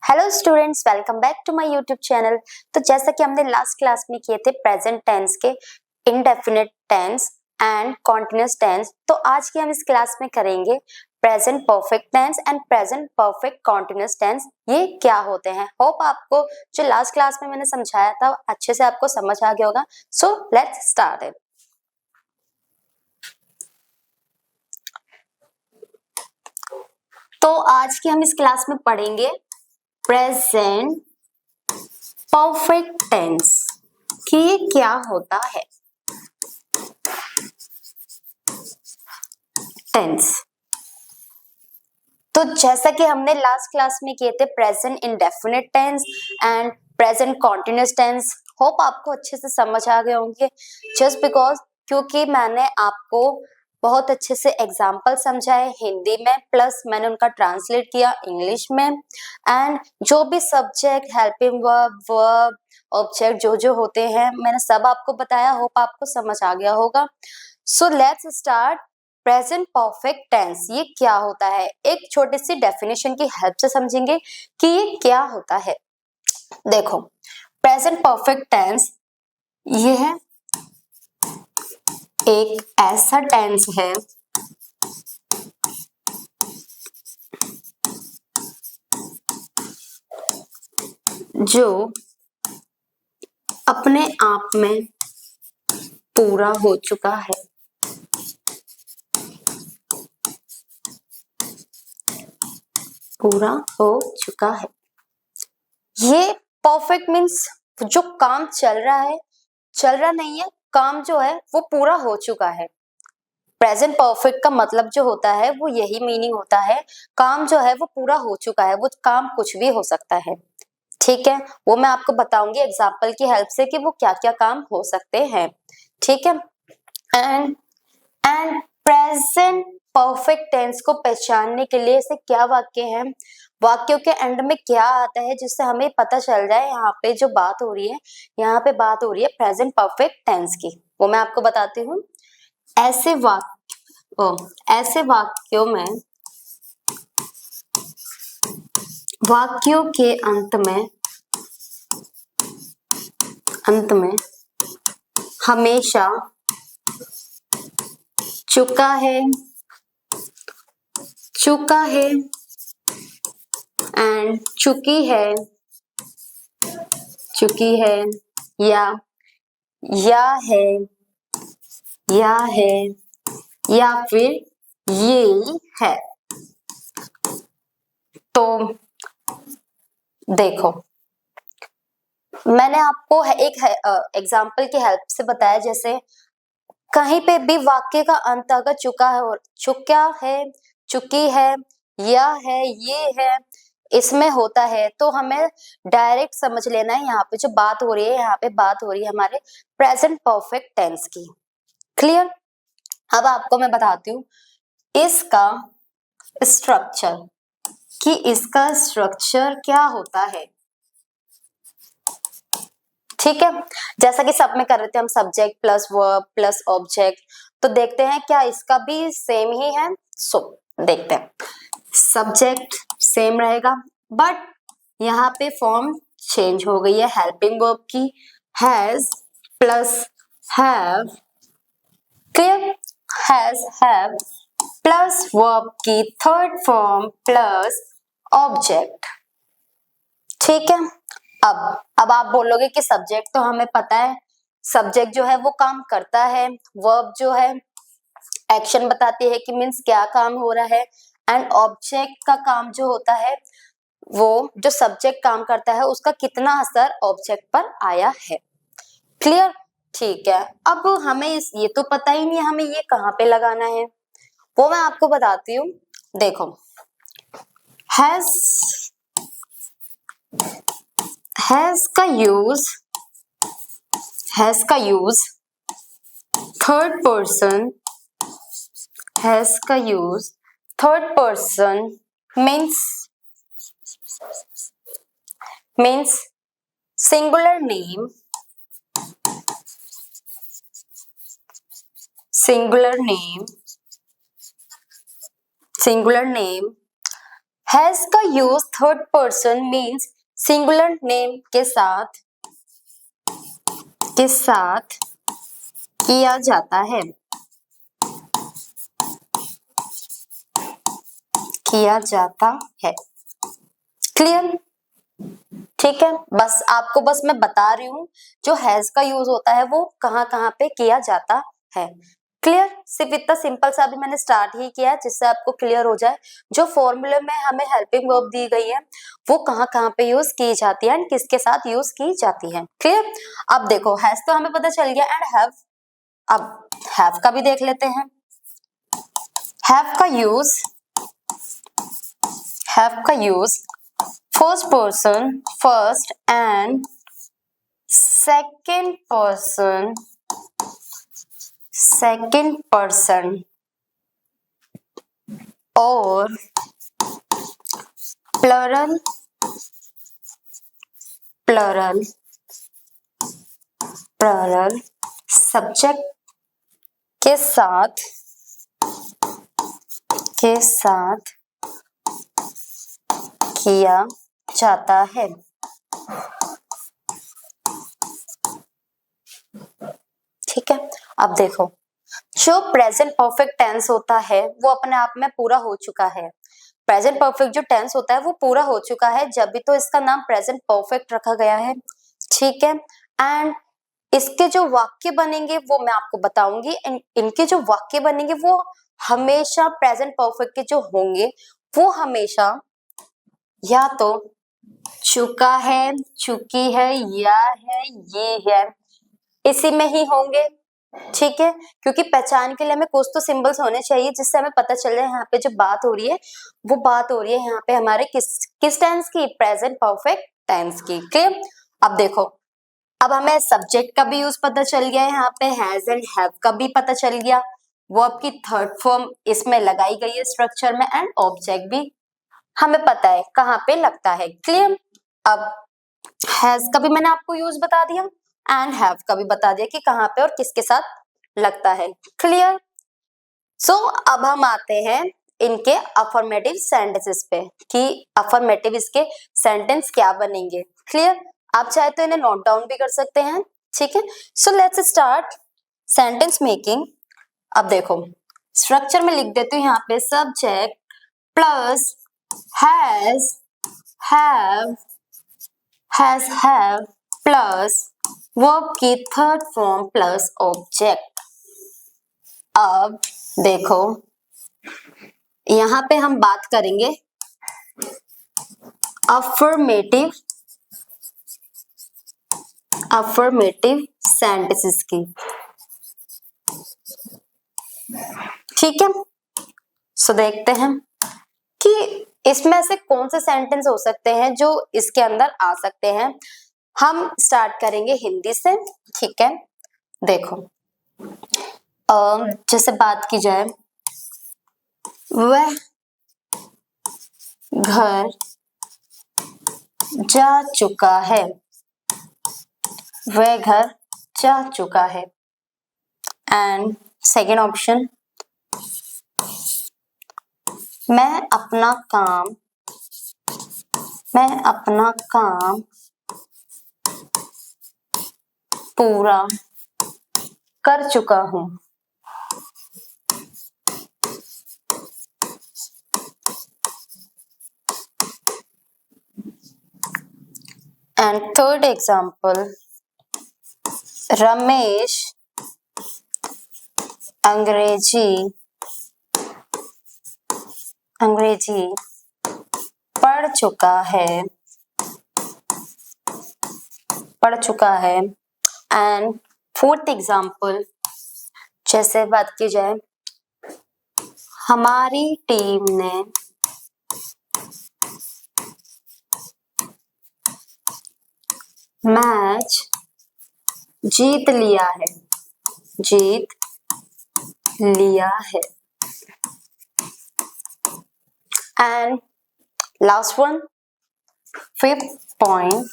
Hello students, welcome back to my YouTube channel. तो जैसा कि हमने लास्ट क्लास में किए थे प्रेजेंट टेंस के indefinite tense and continuous tense, तो आज की हम इस क्लास में करेंगे present perfect tense and present perfect continuous tense. ये क्या होते हैं? होप आपको जो लास्ट क्लास में मैंने समझाया था अच्छे से आपको समझ आ गया होगा। So let's start it. तो आज की हम इस क्लास में पढ़ेंगे प्रेजेंट परफेक्ट टेंस कि ये क्या होता है। टेंस तो जैसा कि हमने लास्ट क्लास में किए थे present indefinite tense and present continuous tense, hope आपको अच्छे से समझ आ गए होंगे। जस्ट बिकॉज क्योंकि मैंने आपको बहुत अच्छे से एग्जाम्पल समझाए हिंदी में, प्लस मैंने उनका ट्रांसलेट किया इंग्लिश में, एंड जो भी subject, helping verb, verb, object जो जो होते हैं मैंने सब आपको बताया। होप आपको समझ आ गया होगा। So let's start present perfect tense. ये क्या होता है, एक छोटी सी डेफिनेशन की हेल्प से समझेंगे कि ये क्या होता है। देखो, प्रेजेंट परफेक्ट टेंस ये है एक ऐसा टेंस है जो अपने आप में पूरा हो चुका है। पूरा हो चुका है। ये परफेक्ट मीन्स जो काम चल रहा है, चल रहा नहीं है, काम जो है वो पूरा हो चुका है। प्रेजेंट परफेक्ट का मतलब जो होता है वो यही मीनिंग होता है, काम जो है वो पूरा हो चुका है। वो काम कुछ भी हो सकता है, ठीक है। वो मैं आपको बताऊंगी एग्जाम्पल की हेल्प से कि वो क्या क्या काम हो सकते हैं, ठीक है। And and present perfect tense को पहचानने के लिए ऐसे क्या वाक्य हैं, वाक्यों के एंड में क्या आता है जिससे हमें पता चल जाए यहाँ पे जो बात हो रही है, यहाँ पे बात हो रही है प्रेजेंट परफेक्ट टेंस की। वो मैं आपको बताती हूँ। ऐसे ऐसे वाक्यों के अंत में हमेशा चुका है एंड चुकी है या है या फिर ये है। तो देखो, मैंने आपको एक एग्जाम्पल की हेल्प से बताया, जैसे कहीं पे भी वाक्य का अंत अगर चुका है, चुकी है, या है, ये है, इसमें होता है तो हमें डायरेक्ट समझ लेना है यहाँ पे जो बात हो रही है, यहाँ पे बात हो रही है हमारे प्रेजेंट परफेक्ट टेंस की। क्लियर? अब आपको मैं बताती हूँ इसका स्ट्रक्चर, कि इसका स्ट्रक्चर क्या होता है, ठीक है। जैसा कि सब में कर रहे थे हम, subject plus verb plus object, तो देखते हैं क्या इसका भी सेम ही है। सो देखते हैं, सब्जेक्ट सेम रहेगा बट यहाँ पे फॉर्म चेंज हो गई है हेल्पिंग वर्ब की, has plus have. Clear? Has have plus verb की थर्ड फॉर्म प्लस ऑब्जेक्ट, ठीक है। अब आप बोलोगे कि सब्जेक्ट तो हमें पता है, सब्जेक्ट जो है वो काम करता है, वर्ब जो है एक्शन बताती है कि मीन्स क्या काम हो रहा है, एंड ऑब्जेक्ट का काम जो होता है वो जो सब्जेक्ट काम करता है उसका कितना असर ऑब्जेक्ट पर आया है। क्लियर? ठीक है। अब हमें ये तो पता ही नहीं है हमें ये कहाँ पे लगाना है, वो मैं आपको बताती हूँ। देखो, हैज हैज का यूज थर्ड पर्सन हैज का use third person means singular name singular name has का use third person means singular name के साथ किया जाता है, क्लियर। ठीक है, बस आपको मैं बता रही हूँ जो हैज का यूज होता है वो कहाँ कहाँ पे किया जाता है। क्लियर, सिर्फ इतना सिंपल सा भी मैंने स्टार्ट ही किया जिससे आपको क्लियर हो जाए जो फॉर्मूले में हमें हेल्पिंग वर्ब दी गई है वो कहाँ कहाँ पे यूज की जाती है एंड किसके साथ यूज की जाती है। क्लियर, अब देखो हैज तो हमें पता चल गया एंड हैव, अब हैव का भी देख लेते हैं। हैव का use first and second person और प्लरल सब्जेक्ट के साथ किया जाता है। ठीक है, अब देखो जो प्रेजेंट परफेक्ट टेंस होता है वो अपने आप में पूरा हो चुका है। प्रेजेंट परफेक्ट जो टेंस होता है वो पूरा हो चुका है, जब भी तो इसका नाम प्रेजेंट परफेक्ट रखा गया है। ठीक है, एंड इसके जो वाक्य बनेंगे वो मैं आपको बताऊंगी। इनके जो वाक्य बनेंगे वो हमेशा प्रेजेंट परफेक्ट के जो होंगे वो हमेशा या तो चुका है, चुकी है, या है, ये है, इसी में ही होंगे। ठीक है, क्योंकि पहचान के लिए हमें कुछ तो सिंबल्स होने चाहिए जिससे हमें पता चल जाए यहाँ पे जो बात हो रही है वो बात हो रही है यहाँ पे हमारे किस टेंस की, प्रेजेंट परफेक्ट टेंस की। क्लियर, अब देखो अब हमें सब्जेक्ट का भी यूज पता चल गया है, यहाँ पे हैज एंड हैव का भी पता चल गया, वो आपकी थर्ड फॉर्म इसमें लगाई गई है स्ट्रक्चर में, एंड ऑब्जेक्ट भी हमें पता है कहाँ पे लगता है। क्लियर, अब हैज का भी मैंने आपको यूज बता दिया एंड हैव का भी बता दिया कि कहाँ पे और किसके साथ लगता है। क्लियर, सो अब हम आते हैं इनके अफर्मेटिव सेंटेंसेस पे कि अफर्मेटिव इसके सेंटेंस क्या बनेंगे। क्लियर, आप चाहे तो इन्हें नोट डाउन भी कर सकते हैं। ठीक है, so let's start sentence making. अब देखो स्ट्रक्चर में लिख देती हूँ यहाँ पे subject plus has have plus verb की थर्ड फॉर्म प्लस ऑब्जेक्ट। अब देखो यहाँ पे हम बात करेंगे अफर्मेटिव सेंटेंसेस की। ठीक है, सो देखते हैं कि इसमें से कौन से सेंटेंस हो सकते हैं जो इसके अंदर आ सकते हैं। हम स्टार्ट करेंगे हिंदी से। ठीक है, देखो जैसे बात की जाए वह घर जा चुका है, वह घर जा चुका है। एंड सेकेंड ऑप्शन, मैं अपना काम पूरा कर चुका हूं। एंड थर्ड एग्जाम्पल, रमेश अंग्रेजी पढ़ चुका है। एंड फोर्थ एग्जाम्पल, जैसे बात की जाए हमारी टीम ने मैच जीत लिया है। And last one, fifth point,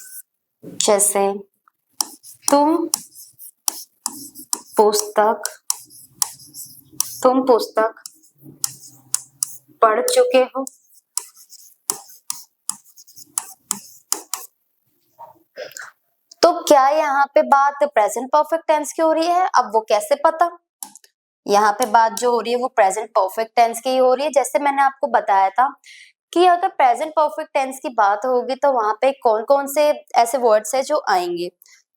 जैसे तुम पुस्तक पढ़ चुके हो। तो क्या यहाँ पे बात प्रेजेंट परफेक्ट टेंस की हो रही है? अब वो कैसे पता? यहाँ पे बात जो हो रही है वो प्रेजेंट परफेक्ट टेंस की हो रही है। जैसे मैंने आपको बताया था कि अगर प्रेजेंट परफेक्ट टेंस की बात होगी तो वहां पे कौन कौन से ऐसे वर्ड्स है जो आएंगे?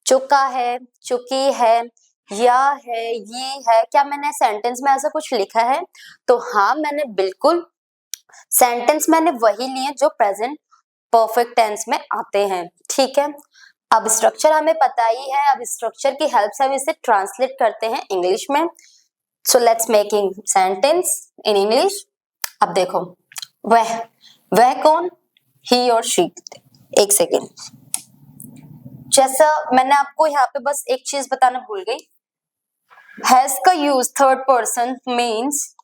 चुका है, चुकी है, या है, ये है। क्या मैंने सेंटेंस में ऐसा कुछ लिखा है? तो हाँ, मैंने बिल्कुल सेंटेंस मैंने वही लिए जो प्रेजेंट परफेक्ट टेंस में आते हैं। ठीक है, अब स्ट्रक्चर हमें पता ही है। अब स्ट्रक्चर की हेल्प से हम इसे ट्रांसलेट करते हैं इंग्लिश में। सो let's making sentence in English. अब देखो, वह कौन? ही और शी। एक सेकेंड, जैसा मैंने आपको यहाँ पे बस एक चीज बताना भूल गई। हैज का use third person means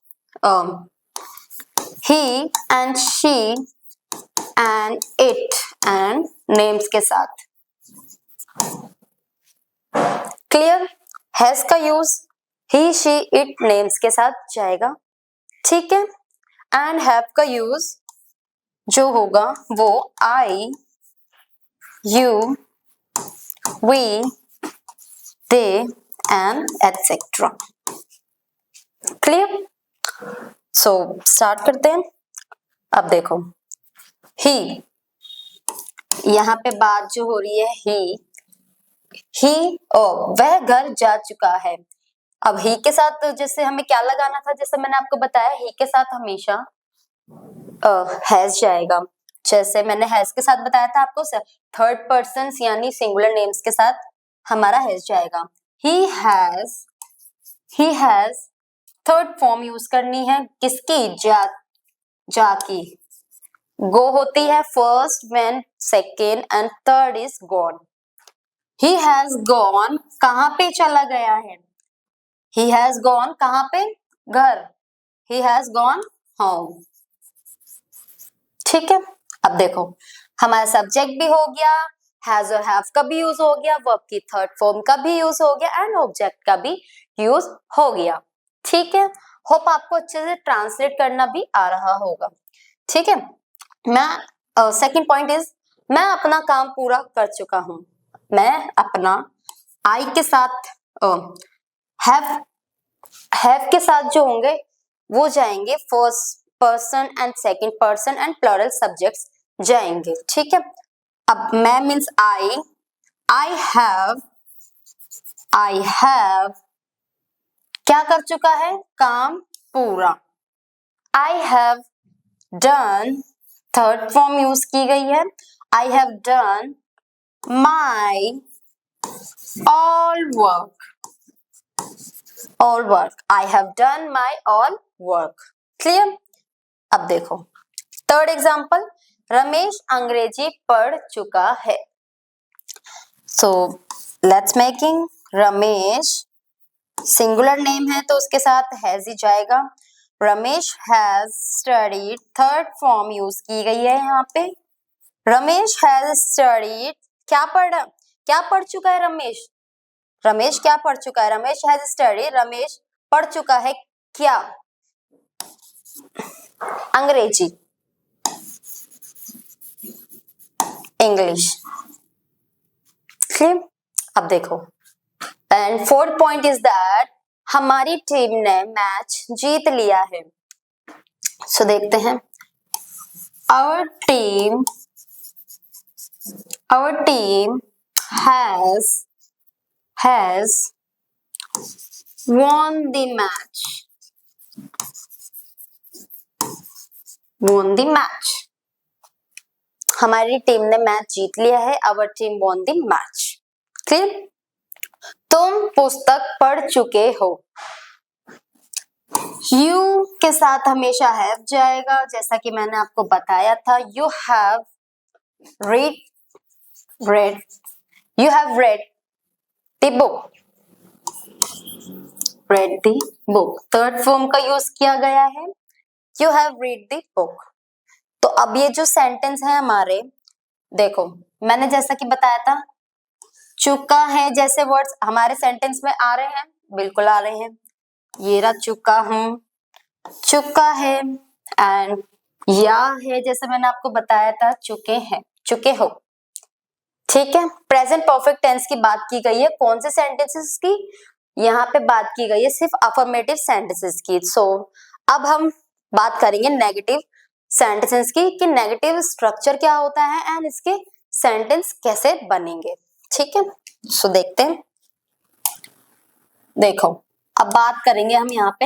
he and she and it and names के साथ। क्लियर? हैज का use he, she, it, names के साथ जाएगा। ठीक है, एंड हैव का यूज जो होगा वो I, you, we, they and etcetera. Clear? So start करते हैं। अब देखो, ही, यहाँ पे बात जो हो रही है ही वह घर जा चुका है। अब ही के साथ जैसे हमें क्या लगाना था, जैसे मैंने आपको बताया ही के साथ हमेशा हैज जाएगा। जैसे मैंने हैज के साथ बताया था आपको, थर्ड पर्सन यानी सिंगुलर नेम्स के साथ हमारा हैज जाएगा। He has third form use करनी है किसकी? जा की। गो होती है first, when second and third is gone. He has gone कहाँ पे चला गया है? ही हैज गॉन कहाँ पे? घर। He has gone home. ठीक है, अब देखो हमारा सब्जेक्ट भी हो गया, हैज और हैव का भी यूज हो गया, वर्ब की थर्ड फॉर्म का भी यूज हो गया एंड ऑब्जेक्ट का भी यूज हो गया। ठीक है, होप आपको अच्छे से ट्रांसलेट करना भी आ रहा होगा। ठीक है, मैं सेकंड पॉइंट इज मैं अपना काम पूरा कर चुका हूं। मैं अपना आई के साथ हैव के साथ जो होंगे वो जाएंगे first person and second person and plural subjects जाएंगे। ठीक है, अब मैं मीन्स आई हैव क्या कर चुका है? काम पूरा। I have done third form use की गई है। I have done my all work. I have done my all work. Clear? अब देखो थर्ड एग्जाम्पल, रमेश अंग्रेजी पढ़ चुका है। So let's making Ramesh, singular name है तो उसके साथ हैज ही जाएगा। Ramesh has studied, third form use की गई है यहाँ पे। रमेश हैज स्टडीड, क्या पढ़ चुका है रमेश? रमेश क्या पढ़ चुका है? रमेश हैज स्टडीड, रमेश पढ़ चुका है क्या? अंग्रेजी, इंग्लिश। अब देखो, and fourth point is that हमारी टीम ने मैच जीत लिया है। सो देखते हैं, our team has won the match. won the match. हमारी टीम ने मैच जीत लिया है। Our team won the match. Clear? तुम पुस्तक पढ़ चुके हो। You के साथ हमेशा have जाएगा, जैसा कि मैंने आपको बताया था। You have read the book. read the book. Third form का यूज किया गया है। You have read the book. तो अब ये जो सेंटेंस है हमारे, देखो मैंने जैसा कि बताया था, चुका है जैसे वर्ड्स हमारे सेंटेंस में आ रहे हैं, बिल्कुल आ रहे हैं। ये रहा चुका हूं, चुका है, एंड या है जैसे मैंने आपको बताया था, चुके हैं, चुके हो। ठीक है, प्रेजेंट परफेक्ट टेंस की बात की गई है, कौन से सेंटेंसेस की, यहाँ पे बात की गई है सिर्फ अफर्मेटिव सेंटेंसेस की। सो अब हम बात करेंगे नेगेटिव सेंटेंसेस की, कि नेगेटिव स्ट्रक्चर क्या होता है एंड इसके सेंटेंस कैसे बनेंगे। ठीक है, सो देखते हैं। देखो, अब बात करेंगे हम यहाँ पे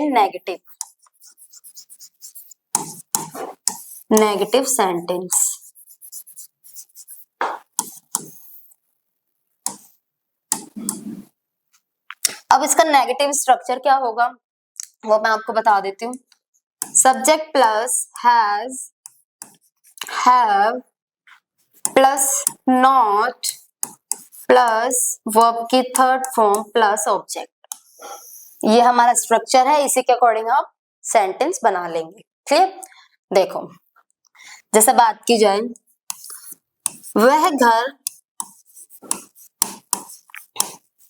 नेगेटिव सेंटेंस। अब इसका नेगेटिव स्ट्रक्चर क्या होगा वो मैं आपको बता देती हूँ। Subject plus has, have plus not plus verb की थर्ड फॉर्म प्लस ऑब्जेक्ट, ये हमारा स्ट्रक्चर है। इसी के अकॉर्डिंग आप सेंटेंस बना लेंगे। क्लियर? देखो, जैसे बात की जाए, वह घर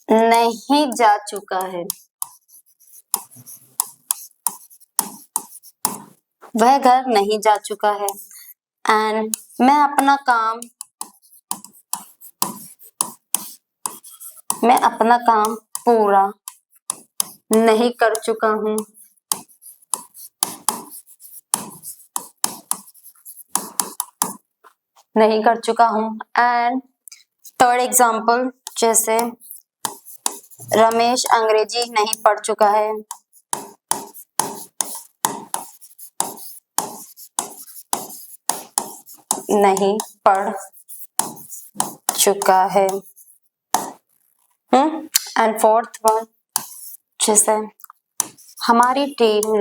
नहीं जा चुका है, वह घर नहीं जा चुका है। एंड मैं अपना काम पूरा नहीं कर चुका हूं, नहीं कर चुका हूं। एंड थर्ड एग्जाम्पल, जैसे रमेश अंग्रेजी नहीं पढ़ चुका है, नहीं पढ़ चुका है। एंड फोर्थ वन, जैसे हमारी टीम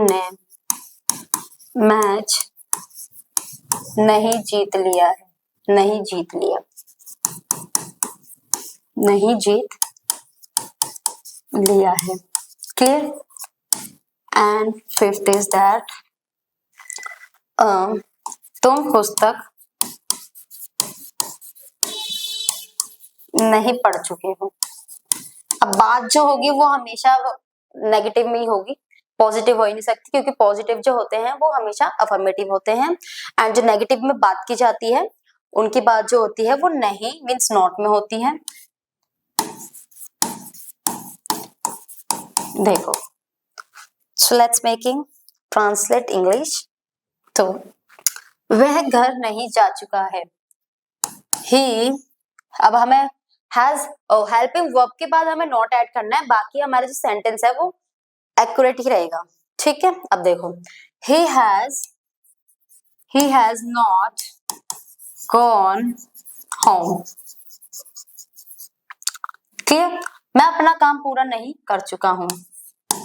ने मैच नहीं जीत लिया है, नहीं जीत लिया, नहीं जीत लिया है। Clear? And fifth is that तुम पुस्तक नहीं पढ़ चुके हो। अब बात जो होगी वो हमेशा नेगेटिव में ही होगी, पॉजिटिव हो ही नहीं सकती, क्योंकि पॉजिटिव जो होते हैं वो हमेशा अफर्मेटिव होते हैं। एंड जो नेगेटिव में बात की जाती है उनकी बात जो होती है वो नहीं मीन्स नॉट में होती है। देखो, सो लेट्स मेकिंग ट्रांसलेट इंग्लिश। तो वह घर नहीं जा चुका है, ही, अब हमें हैज और हेल्पिंग वर्ब के बाद हमें नॉट ऐड करना है, बाकी हमारा जो सेंटेंस है वो एक्यूरेट ही रहेगा। ठीक है, अब देखो, he has not gone home। Clear? मैं अपना काम पूरा नहीं कर चुका हूं,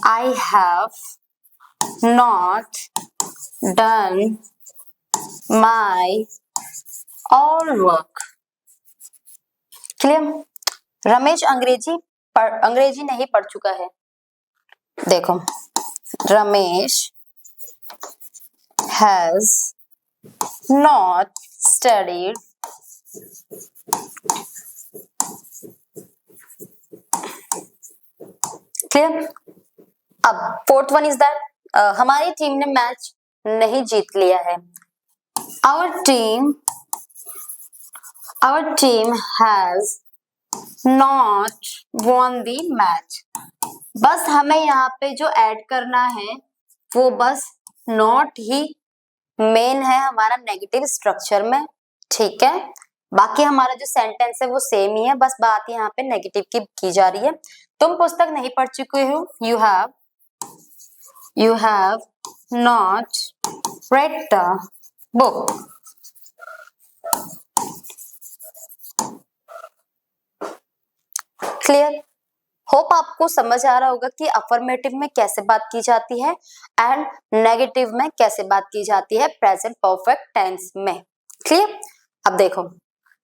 I have not done my all work। Clear? Ramesh अंग्रेजी नहीं पढ़ चुका है। देखो, Ramesh has not studied clear? अब फोर्थ वन इज दैट हमारी टीम ने मैच नहीं जीत लिया है, our team has not won the match। बस हमें यहाँ पे जो ऐड करना है वो बस नॉट ही मेन है हमारा नेगेटिव स्ट्रक्चर में। ठीक है, बाकी हमारा जो सेंटेंस है वो सेम ही है, बस बात यहाँ पे नेगेटिव की जा रही है। तुम पुस्तक नहीं पढ़ चुके हो, you have not read the book। Clear? Hope आपको समझ आ रहा होगा कि अफर्मेटिव में कैसे बात की जाती है एंड नेगेटिव में कैसे बात की जाती है प्रेजेंट परफेक्ट टेंस में। क्लियर? अब देखो,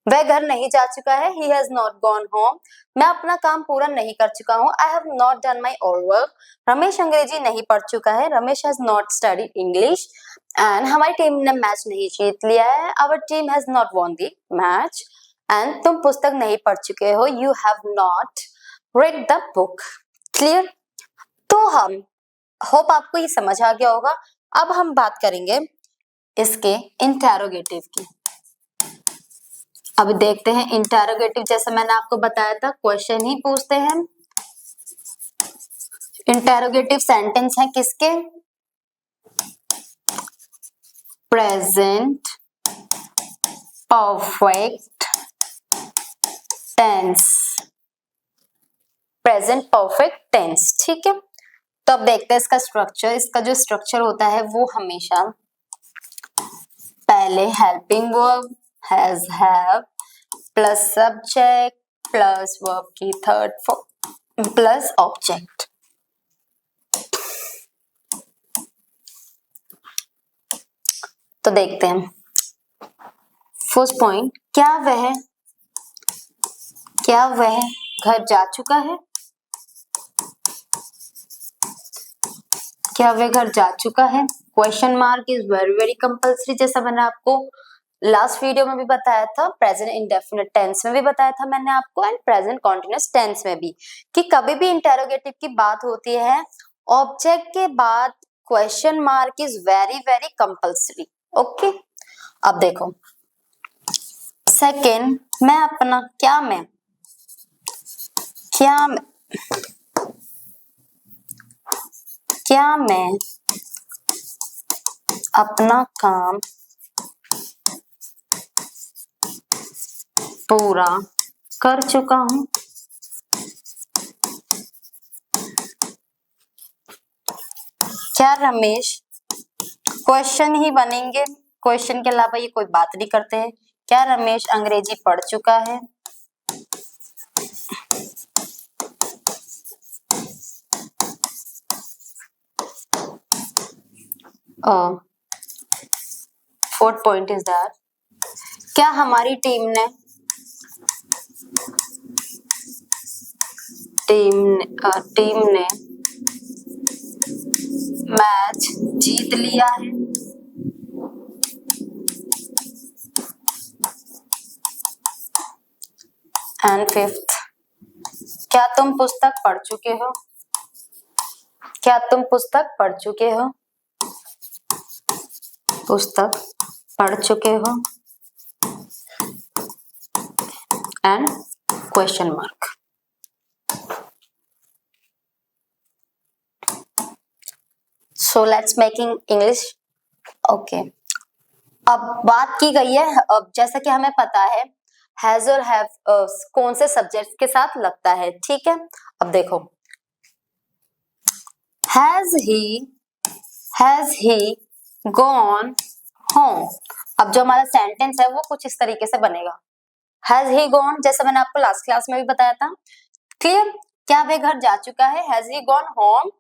वह घर नहीं जा चुका है, he has not gone home। मैं अपना काम पूरा नहीं कर चुका हूँ, I have not done my all work। Ramesh अंग्रेजी नहीं पढ़ चुका है, Ramesh has not studied English। And हमारी टीम ने मैच नहीं जीत लिया है, our team has not won the match। And तुम पुस्तक नहीं पढ़ चुके हो, you have not read the book। Clear? तो हम होप आपको ये समझ आ गया होगा। अब हम बात करेंगे इसके इंटेरोगेटिव की। अब देखते हैं इंटेरोगेटिव, जैसे मैंने आपको बताया था क्वेश्चन ही पूछते हैं। इंटेरोगेटिव सेंटेंस है किसके? Present perfect tense, present perfect tense, ठीक है। तो अब देखते हैं इसका स्ट्रक्चर। इसका जो स्ट्रक्चर होता है वो हमेशा पहले helping verb has have plus subject plus verb की थर्ड फॉर्म प्लस ऑब्जेक्ट। तो देखते हैं फर्स्ट पॉइंट, क्या वह घर जा चुका है? क्या वह घर जा चुका है? Question mark is very very compulsory, जैसा मैंने आपको लास्ट वीडियो में भी बताया था, प्रेजेंट इंडेफिनिट टेंस में भी बताया था मैंने आपको, एंड प्रेजेंट कॉन्टिन्यूअस टेंस में भी, कि कभी भी इंटेरोगेटिव की बात होती है ऑब्जेक्ट के बाद question mark is very very compulsory. Okay, अब देखो सेकेंड, मैं अपना क्या मैं अपना काम पूरा कर चुका हूं? क्या रमेश, क्वेश्चन ही बनेंगे, क्वेश्चन के अलावा ये कोई बात नहीं करते हैं। क्या रमेश अंग्रेजी पढ़ चुका है? फोर्थ पॉइंट इज दैट, क्या हमारी टीम ने मैच जीत लिया है? एंड फिफ्थ, क्या तुम पुस्तक पढ़ चुके हो? पुस्तक पढ़ चुके हो and question mark. So let's making English. Okay, अब बात की गई है, अब जैसा कि हमें पता है हैज और हैव कौन से सब्जेक्ट के साथ लगता है, ठीक है। अब देखो हैज ही गॉन होम। अब जो हमारा सेंटेंस है वो कुछ इस तरीके से बनेगा, हैज ही गॉन, जैसे मैंने आपको लास्ट क्लास में भी बताया था, क्लियर। क्या वह घर जा चुका है? Has he gone home.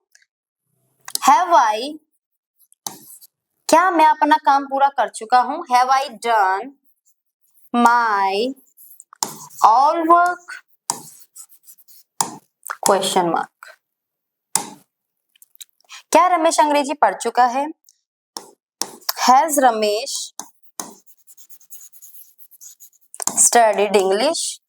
Have I, क्या मैं अपना काम पूरा कर चुका हूं? Have I done my all work? Question mark. क्या रमेश अंग्रेजी पढ़ चुका है? Has Ramesh studied English?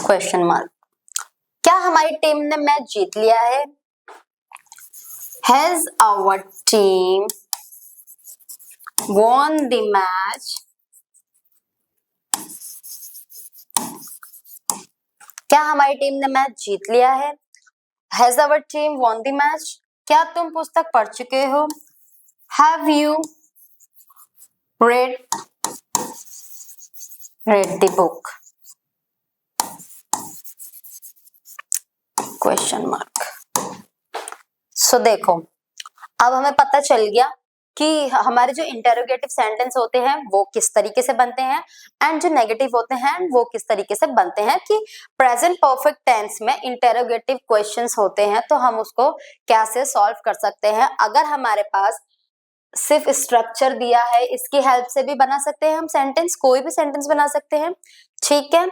Question mark. क्या हमारी टीम ने मैच जीत लिया है? Has our team won the match? क्या हमारी टीम ने मैच जीत लिया है? Has our team won the match? क्या तुम पुस्तक पढ़ चुके हो? Have you read the book? Question mark. So देखो, अब हमें पता चल गया कि हमारे जो इंटेरोगेटिव सेंटेंस होते हैं वो किस तरीके से बनते हैं, एंड जो नेगेटिव होते हैं वो किस तरीके से बनते हैं, कि प्रेजेंट परफेक्ट टेंस में इंटेरोगेटिव क्वेश्चंस होते हैं तो हम उसको कैसे सॉल्व कर सकते हैं। अगर हमारे पास सिर्फ स्ट्रक्चर दिया है, इसकी हेल्प से भी बना सकते हैं हम सेंटेंस, कोई भी सेंटेंस बना सकते हैं, ठीक है।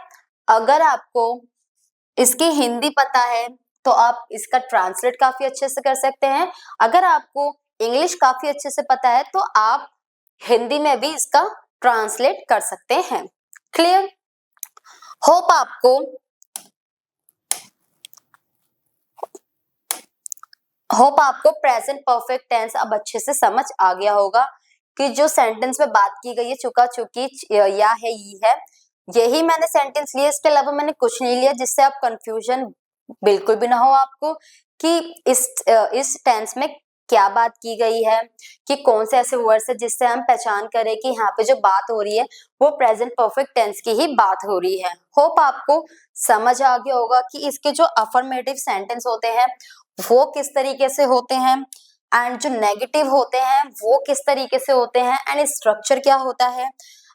अगर आपको इसकी हिंदी पता है तो आप इसका ट्रांसलेट काफी अच्छे से कर सकते हैं। अगर आपको इंग्लिश काफी अच्छे से पता है तो आप हिंदी में भी इसका ट्रांसलेट कर सकते हैं। क्लियर? होप आपको होप आपको प्रेजेंट परफेक्ट टेंस अब अच्छे से समझ आ गया होगा कि जो सेंटेंस में बात की गई है चुका चुकी या है ये है, यही मैंने सेंटेंस लिया, इसके अलावा मैंने कुछ नहीं लिया, जिससे आप कंफ्यूजन बिल्कुल भी ना हो आपको कि इस टेंस में क्या बात की गई है, कि कौन से ऐसे वर्ड्स है जिससे हम पहचान करें कि यहाँ पे जो बात हो रही है वो प्रेजेंट परफेक्ट टेंस की ही बात हो रही है। होप आपको समझ आ गया होगा कि इसके जो अफर्मेटिव सेंटेंस होते हैं वो किस तरीके से होते हैं एंड जो नेगेटिव होते हैं वो किस तरीके से होते हैं एंड स्ट्रक्चर क्या होता है,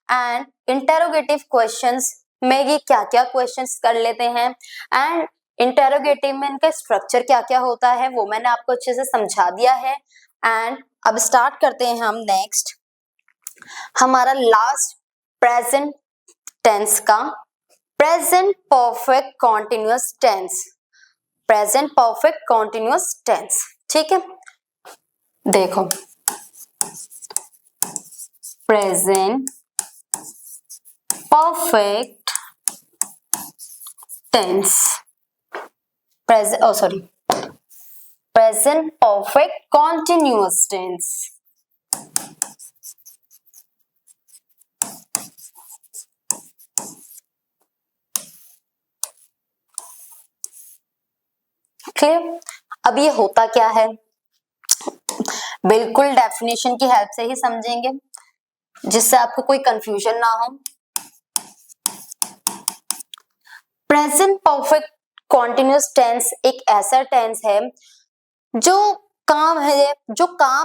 एंड इंटेरोगेटिव क्वेश्चंस में ये क्या क्या क्वेश्चंस कर लेते हैं, एंड इंटेरोगेटिव में इनका स्ट्रक्चर क्या क्या होता है वो मैंने आपको अच्छे से समझा दिया है। एंड अब स्टार्ट करते हैं हम नेक्स्ट हमारा लास्ट प्रेजेंट टेंस का, present perfect continuous tense, present perfect continuous tense. ठीक है, देखो present perfect tense, present perfect continuous tense. Clear? अब ये होता क्या है, बिल्कुल डेफिनेशन की हेल्प से ही समझेंगे जिससे आपको कोई कंफ्यूजन ना हो। प्रेजेंट परफेक्ट कॉन्टिन्यूअस टेंस एक ऐसा टेंस है जो काम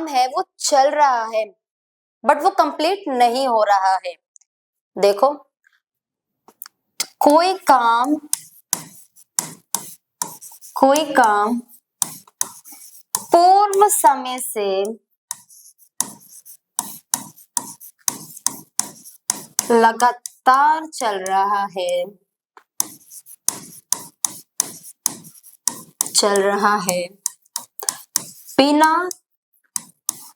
है वो चल रहा है बट वो कंप्लीट नहीं हो रहा है। देखो कोई काम पूर्व समय से लगातार चल रहा है बिना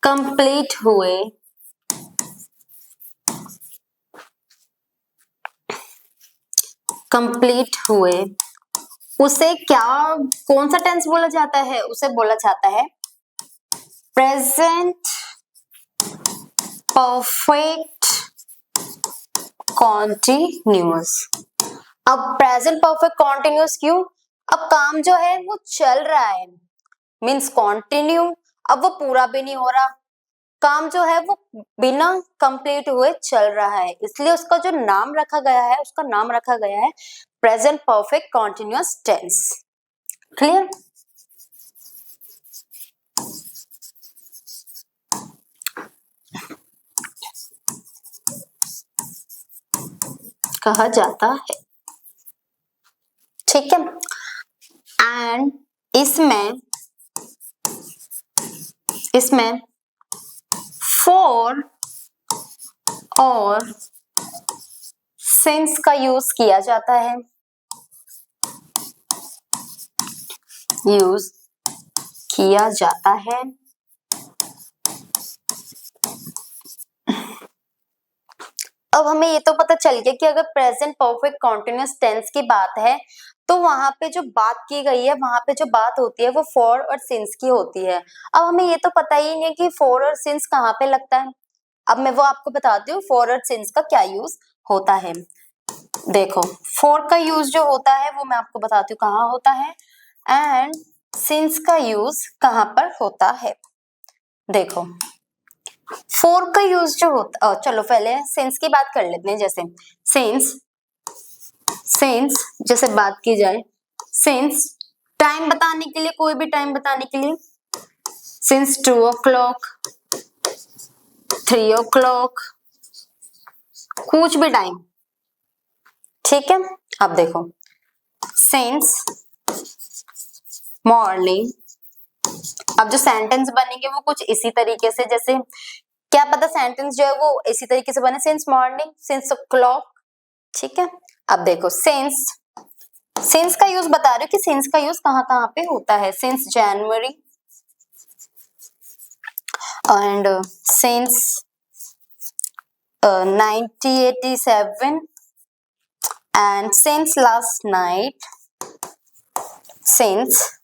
कंप्लीट हुए उसे कौन सा टेंस बोला जाता है, उसे बोला जाता है प्रेजेंट परफेक्ट कॉन्टिन्यूअस। अब प्रेजेंट परफेक्ट कॉन्टिन्यूअस क्यों, अब काम जो है वो चल रहा है मीन्स कॉन्टिन्यू, अब वो पूरा भी नहीं हो रहा, काम जो है वो बिना कंप्लीट हुए चल रहा है, इसलिए उसका जो नाम रखा गया है उसका नाम रखा गया है present perfect continuous tense. Clear? कहा जाता है। ठीक है, एंड इसमें फॉर और सिंस का यूज किया जाता है, अब हमें ये तो पता चल गया कि अगर प्रेजेंट परफेक्ट कॉन्टिन्यूअस टेंस की बात है तो वहां पे जो बात की गई है, वहां पे जो बात होती है वो फॉर और सिंस की होती है। अब हमें ये तो पता ही नहीं है कि फॉर और सिंस कहाँ पे लगता है, अब मैं वो आपको बताती हूँ फॉर और सिंस का क्या यूज होता है। देखो फॉर का यूज जो होता है वो मैं आपको बताती हूँ कहाँ होता है, एंड सिंस का यूज कहाँ पर होता है। देखो फॉर का यूज जो होता, चलो पहले सिंस की बात कर लेते हैं। जैसे सिंस जैसे बात की जाए, सिंस टाइम बताने के लिए, कोई भी टाइम बताने के लिए, सिंस 2 o'clock 3 o'clock कुछ भी टाइम। ठीक है, अब देखो सिंस मॉर्निंग, अब जो सेंटेंस बनेंगे वो कुछ इसी तरीके से, जैसे क्या पता सेंटेंस जो है वो इसी तरीके से बने, सिंस मॉर्निंग सिंस क्लॉक। ठीक है, अब देखो सिंस का यूज बता रहे हो कि सिंस का यूज कहाँ कहाँ पे होता है, since January and since 1987 and since last night, since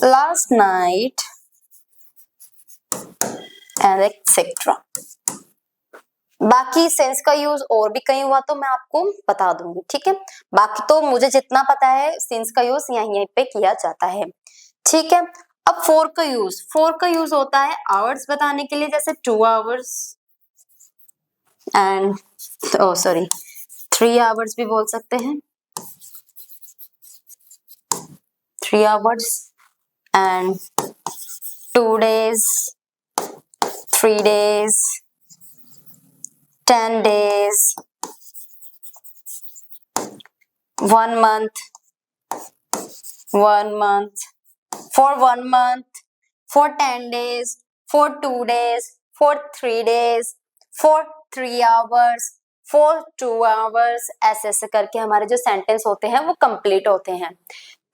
last night and etc. बाकी सेंस का यूज और भी कहीं हुआ तो मैं आपको बता दूंगी, ठीक है। बाकी तो मुझे जितना पता है सेंस का यूज यहीं पे किया जाता है, ठीक है। अब फोर का यूज होता है आवर्स बताने के लिए, जैसे 2 आवर्स एंड 3 आवर्स भी बोल सकते हैं, 3 hours and 2 days, 3 days, 10 days, 1 month, 1 month, for 1 month, for 10 days, for 2 days, for 3 days, for 3 hours, for 2 hours, ऐसे ऐसे करके हमारे जो सेंटेंस होते हैं वो कंप्लीट होते हैं।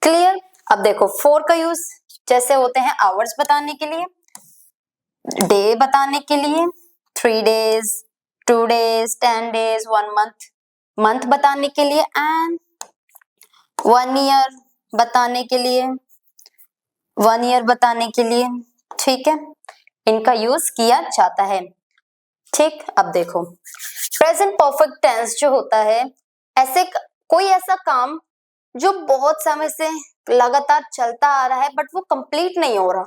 क्लियर। अब देखो फोर का यूज जैसे होते हैं आवर्स बताने के लिए, डे बताने के लिए, 3 days, 2 days, 10 days, 1 month, month बताने के लिए, एंड 1 year बताने के लिए, 1 year बताने के लिए, ठीक है। इनका यूज किया जाता है, ठीक। अब देखो प्रेजेंट परफेक्ट टेंस जो होता है, ऐसे कोई ऐसा काम जो बहुत समय से लगातार चलता आ रहा है बट वो कंप्लीट नहीं हो रहा,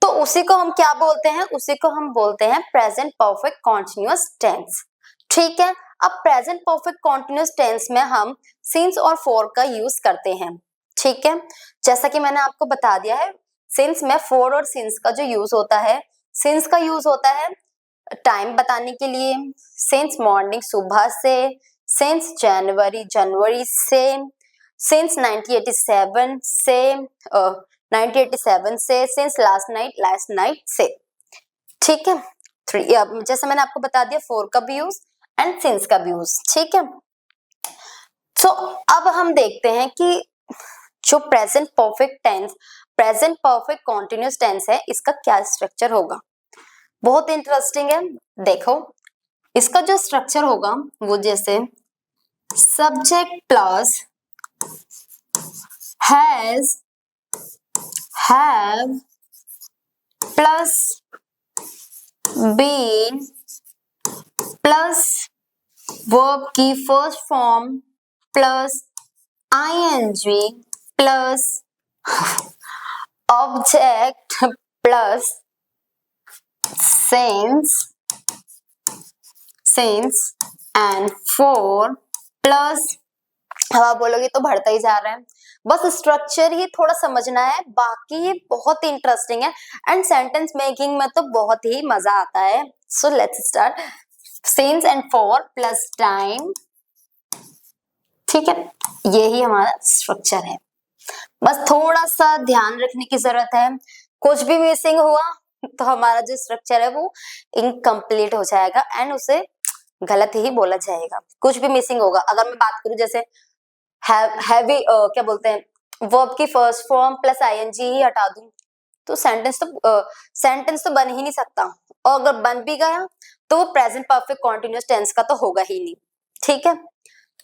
तो उसी को हम क्या बोलते हैं, उसी को हम बोलते हैं प्रेजेंट परफेक्ट कॉन्टिन्यूअस टेंस, ठीक है। अब प्रेजेंट परफेक्ट कॉन्टिन्यूअस टेंस में हम सिंस और फॉर का यूज करते हैं, ठीक है। जैसा कि मैंने आपको बता दिया है, सिंस में फॉर और सिंस का जो यूज होता है, सिंस का यूज होता है टाइम बताने के लिए, सिंस मॉर्निंग सुबह से, सिंस जनवरी जनवरी से, सिंस 1987 से 1987 से, सिंस लास्ट नाइट से, ठीक है। जैसे मैंने आपको बता दिया फोर का भी यूज एंड सिंस का भी यूज, ठीक है। सो अब हम देखते हैं कि जो present perfect tense, present perfect continuous tense है, इसका क्या स्ट्रक्चर होगा। बहुत इंटरेस्टिंग है। देखो इसका जो स्ट्रक्चर होगा वो जैसे subject plus has, have plus been plus verb की first form plus I N G plus object plus since and for plus, अब आप बोलोगे तो बढ़ता ही जा रहा है, बस स्ट्रक्चर ही थोड़ा समझना है, बाकी ये बहुत इंटरेस्टिंग है एंड सेंटेंस मेकिंग में तो बहुत ही मजा आता है। So let's start. Since and for plus time, ठीक है, यही हमारा स्ट्रक्चर है। बस थोड़ा सा ध्यान रखने की जरूरत है, कुछ भी मिसिंग हुआ तो हमारा जो स्ट्रक्चर है वो इनकम्प्लीट हो जाएगा एंड उसे गलत ही बोला जाएगा। कुछ भी मिसिंग होगा, अगर मैं बात करूं जैसे हैवी क्या बोलते हैं वर्ब की फर्स्ट फॉर्म प्लस आईएनजी ही हटा दूं तो सेंटेंस तो बन ही नहीं सकता, और अगर बन भी गया तो वो प्रेजेंट परफेक्ट कॉन्टिन्यूअस टेंस का तो होगा ही नहीं, ठीक है।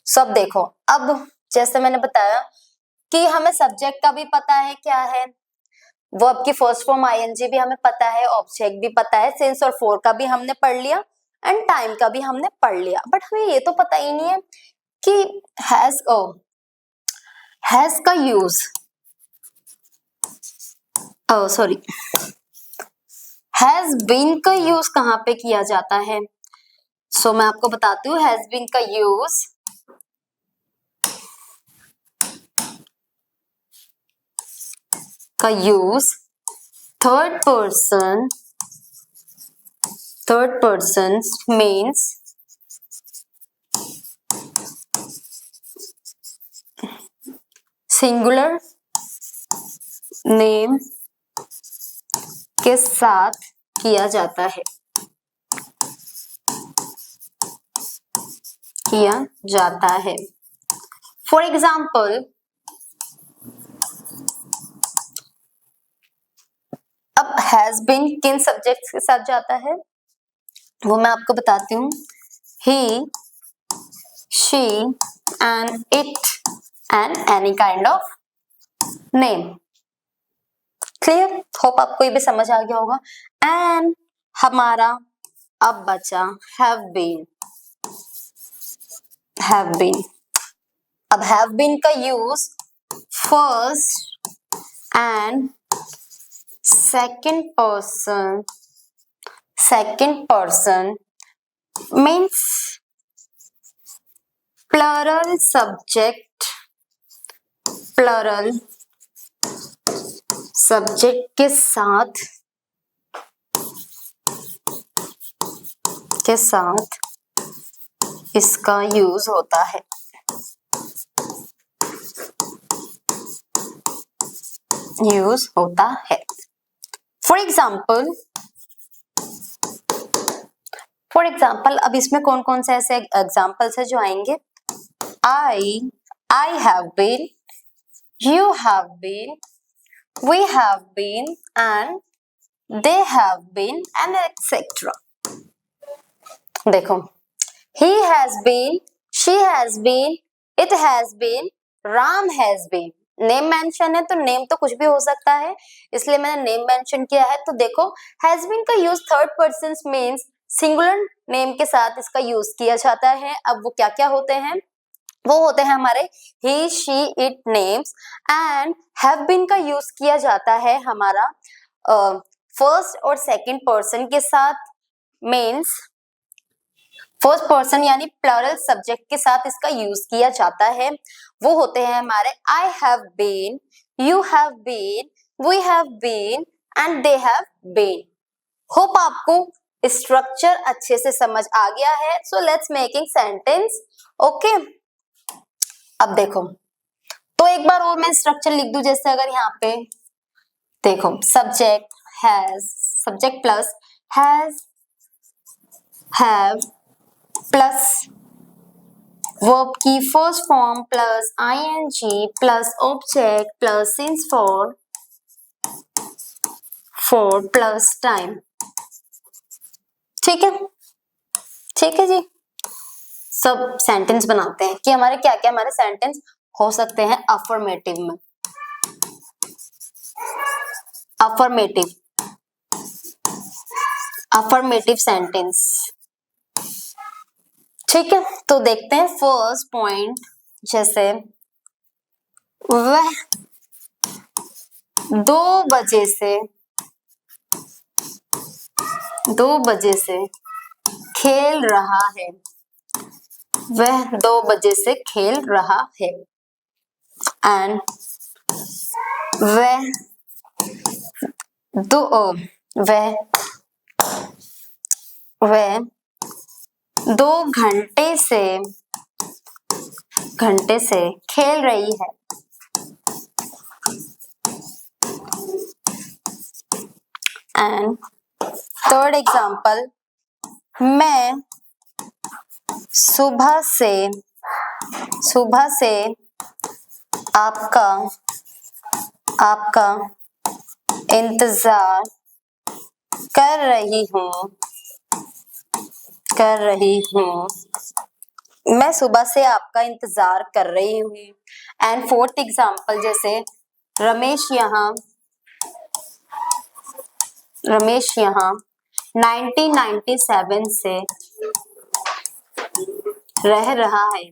सब देखो, अब जैसे मैंने बताया कि हमें सब्जेक्ट का भी पता है क्या है, वर्ब की फर्स्ट फॉर्म आईएनजी भी हमें पता है, ऑब्जेक्ट भी पता है, सिंस और फॉर का भी हमने पढ़ लिया एंड टाइम का भी हमने पढ़ लिया, बट हमें ये तो पता ही नहीं है कि हैज का यूज हैज बीन का यूज कहाँ पे किया जाता है। सो मैं आपको बताती हूँ हैज बीन का use third person means singular name के साथ किया जाता है, फॉर एग्जाम्पल अब हैज बीन किन सब्जेक्ट्स के साथ जाता है वो मैं आपको बताती हूँ, he, she and it and any kind of name, clear, hope आपको ये भी समझ आ गया होगा। एंड हमारा अब बचा हैव बीन। अब हैव बीन का use first and second person means plural subject के साथ इसका यूज होता है। फॉर एग्जाम्पल अब इसमें कौन कौन से ऐसे एग्जाम्पल्स है जो आएंगे। I have been, you have been, we have been, and they have been, and etc. देखो, he has been, she has been, it has been, Ram has been। Name mention है तो नेम तो कुछ भी हो सकता है, इसलिए मैंने नेम मेंशन किया है। तो देखो हैज बीन का use third person means singular name के साथ इसका यूज किया जाता है। अब वो क्या क्या होते हैं, वो होते हैं हमारे he she it names. And have been का यूज किया जाता है हमारा फर्स्ट और सेकंड पर्सन के साथ, मीन्स फर्स्ट पर्सन यानी प्लरल सब्जेक्ट के साथ इसका यूज किया जाता है। वो होते हैं हमारे I have been, you have been, we have been, and they have been. Hope आपको स्ट्रक्चर अच्छे से समझ आ गया है। So let's making sentence. Okay, अब देखो तो एक बार और मैं स्ट्रक्चर लिख दूं। जैसे अगर यहाँ पे देखो subject has, subject plus has, have plus verb की first form plus ing plus object plus since for plus time. ठीक है जी। सब सेंटेंस बनाते हैं कि हमारे क्या क्या हमारे सेंटेंस हो सकते हैं अफर्मेटिव में। Affirmative sentence. ठीक है, तो देखते हैं फर्स्ट पॉइंट। जैसे वह 2 बजे से खेल रहा है। वह 2 बजे से खेल रहा है। एंड वह 2 घंटे से खेल रही है। एंड थर्ड एग्जाम्पल, मैं सुबह से आपका इंतजार कर रही हूँ। मैं सुबह से आपका इंतजार कर रही हूँ। एंड फोर्थ एग्जाम्पल, जैसे रमेश यहाँ 1997 से रह रहा है।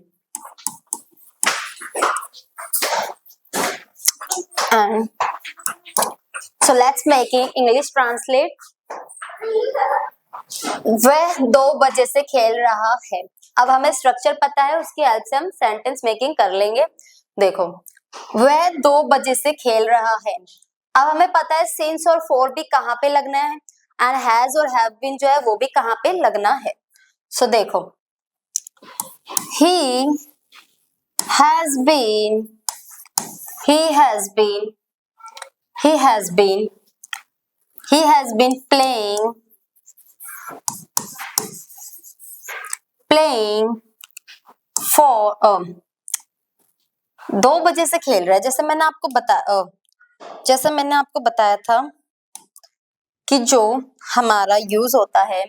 And so let's make it English translate. वह 2 बजे से खेल रहा है। अब हमें स्ट्रक्चर पता है, उसकी हेल्प से हम सेंटेंस मेकिंग कर लेंगे। देखो वह 2 बजे से खेल रहा है। अब हमें पता है सिंस और फॉर भी कहाँ पे लगना है, एंड हैज और हैव बीन जो है वो भी कहाँ पे लगना है। सो देखो he has been playing for 2 बजे से खेल रहा है। जैसे मैंने आपको बताया था कि जो हमारा यूज होता है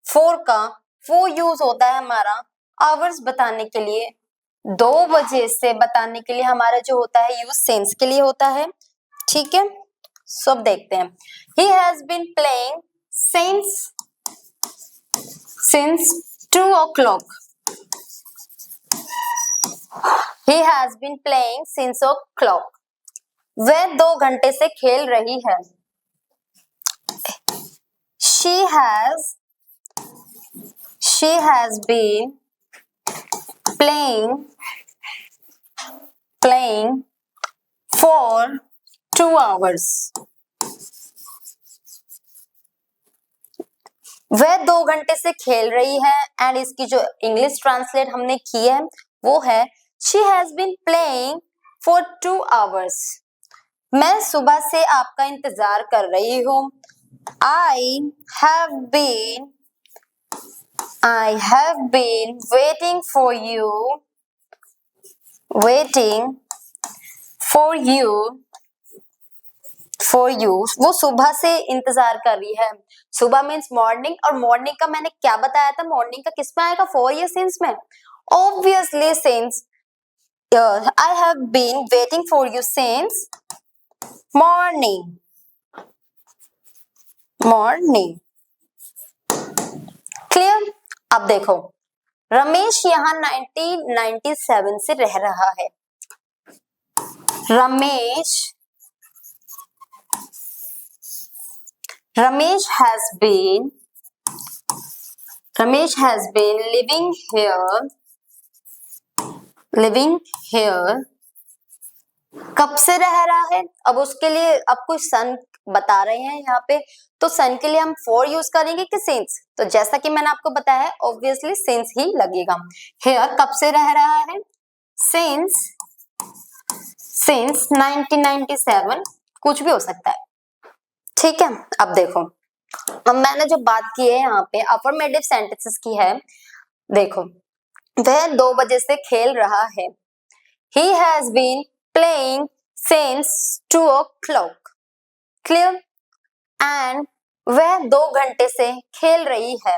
फोर का, वो यूज होता है हमारा आवर्स बताने के लिए। 2 बजे से बताने के लिए हमारा जो होता है यूज सेंस के लिए होता है। ठीक है, सो अब देखते हैं, he has been playing since 2 o'clock. He has been playing since o'clock. वह 2 घंटे से खेल रही है. She has been playing for 2 hours. वह 2 घंटे से खेल रही है एंड इसकी जो इंग्लिश ट्रांसलेट हमने की है वो है she has been playing for 2 hours. मैं सुबह से आपका इंतजार कर रही हूँ. I have been waiting for you वो सुबह से इंतजार कर रही है. सुबह मीन्स मॉर्निंग, और मॉर्निंग का मैंने क्या बताया था, मॉर्निंग का किस में आएगा, फॉर या सिंस में. Obviously since. I have been waiting for you since morning. Clear. अब देखो, रमेश यहाँ 1997 से रह रहा है. Ramesh has been living here. कब से रह रहा है? अब उसके लिए अब कुछ सन बता रहे हैं यहाँ पे, तो सन के लिए हम फॉर यूज करेंगे कि सिंस. तो जैसा कि मैंने आपको बताया है, ऑब्वियसली सिंस ही लगेगा. हेयर कब से रह रहा है? सिंस 1997, कुछ भी हो सकता है. ठीक है. अब देखो, अब मैंने जो बात की है यहाँ पे अफर्मेटिव सेंटेंसेस की है. देखो, वह 2 बजे से खेल रहा है. He has been playing since 2 o'clock. Clear? And वह 2 घंटे से खेल रही है.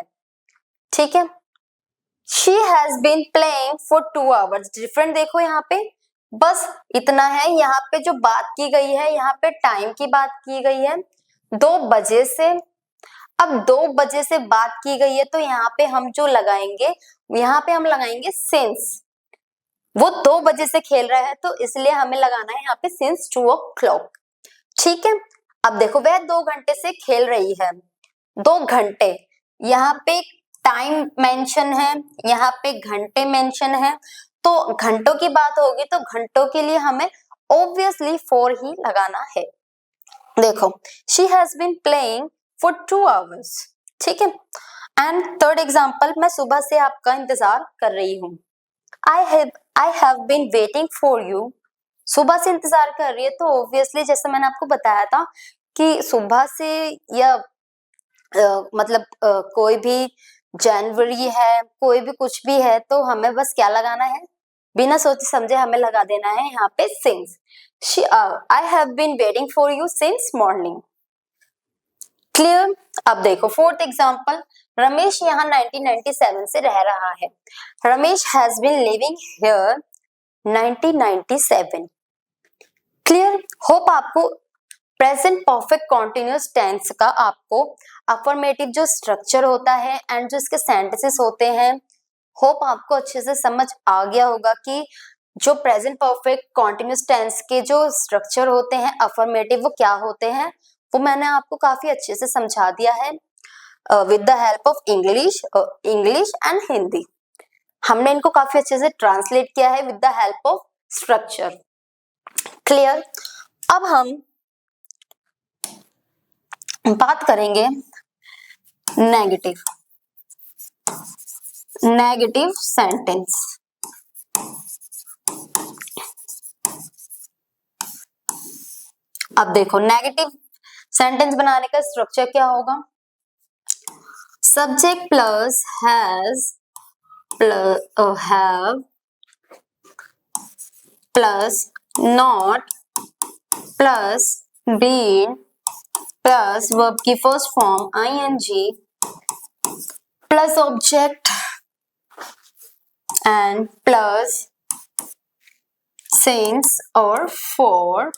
ठीक है. She has been playing for 2 hours. Different देखो यहाँ पे, बस इतना है. यहाँ पे जो बात की गई है, यहाँ पे टाइम की बात की गई है 2 बजे से. अब 2 बजे से बात की गई है तो यहाँ पे हम जो लगाएंगे, यहाँ पे हम लगाएंगे सिंस. वो 2 बजे से खेल रहा है तो इसलिए हमें लगाना है यहाँ पे सिंस 2 o'clock. ठीक है. अब देखो, वह 2 घंटे से खेल रही है. 2 घंटे, यहाँ पे टाइम मेंशन है, यहाँ पे घंटे मेंशन है, तो घंटों की बात होगी तो घंटों के लिए हमें ऑब्वियसली 4 ही लगाना है. देखो, she has been playing for 2 hours. ठीक है. एंड थर्ड एग्जाम्पल, मैं सुबह से आपका इंतजार कर रही हूँ. I have been waiting for you. सुबह से इंतजार कर रही है तो ऑब्वियसली जैसे मैंने आपको बताया था कि सुबह से या मतलब कोई भी जनवरी है, कोई भी कुछ भी है, तो हमें बस क्या लगाना है, बिना सोचे समझे हमें लगा देना है यहाँ पे since. I have been waiting for you since morning. Clear. अब देखो फोर्थ एग्जाम्पल, रमेश यहाँ 1997 से रह रहा है. Ramesh has been living here 1997. Clear. Hope आपको प्रेजेंट परफेक्ट कॉन्टिन्यूअस टेंस का आपको अफर्मेटिव जो स्ट्रक्चर होता है एंड जो इसके सेंटेंसेस होते हैं, होप आपको अच्छे से समझ आ गया होगा कि जो प्रेजेंट परफेक्ट कॉन्टिन्यूअस टेंस के जो स्ट्रक्चर होते हैं अफर्मेटिव, वो क्या होते हैं, वो मैंने आपको काफी अच्छे से समझा दिया है with the help of English and Hindi. हमने इनको काफी अच्छे से ट्रांसलेट किया है with the help of structure. Clear. अब हम बात करेंगे नेगेटिव सेंटेंस. अब देखो, नेगेटिव सेंटेंस बनाने का स्ट्रक्चर क्या होगा. Subject plus has have plus not plus been plus verb की first form ing plus object and plus since और for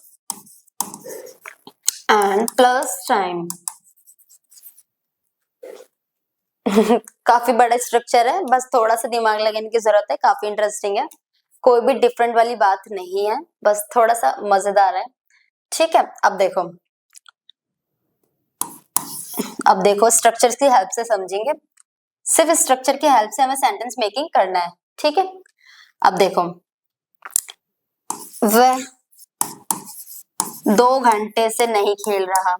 and plus time। काफी बड़ा स्ट्रक्चर है, बस थोड़ा सा दिमाग लगाने की जरूरत है, काफी इंटरेस्टिंग है, कोई भी डिफरेंट वाली बात नहीं है, बस थोड़ा सा मजेदार है। ठीक है, अब देखो स्ट्रक्चर की हेल्प से समझेंगे, सिर्फ स्ट्रक्चर की हेल्प से हमें सेंटेंस मेकिंग करना है। ठीक है, अब देखो वह 2 घंटे से नहीं खेल रहा।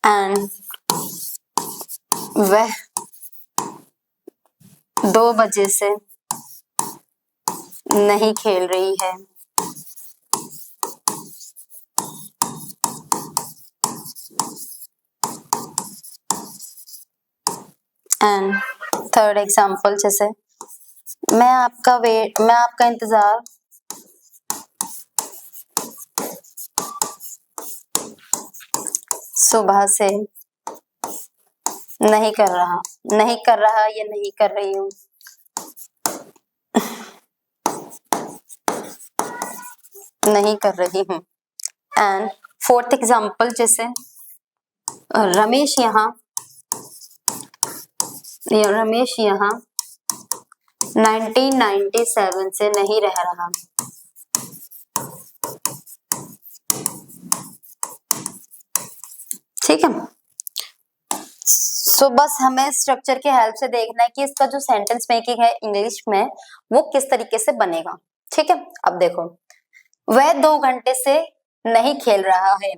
एंड वह 2 बजे से नहीं खेल रही है। एंड थर्ड एग्जाम्पल, जैसे मैं आपका इंतजार सुबह से नहीं कर रहा या नहीं कर रही हूँ। नहीं कर रही हूँ। एंड फोर्थ एग्जाम्पल, जैसे रमेश यहाँ 1997 से नहीं रह रहा। ठीक है, सो बस हमें स्ट्रक्चर की हेल्प से देखना है कि इसका जो सेंटेंस मेकिंग है इंग्लिश में वो किस तरीके से बनेगा। ठीक है, अब देखो वह 2 घंटे से नहीं खेल रहा है।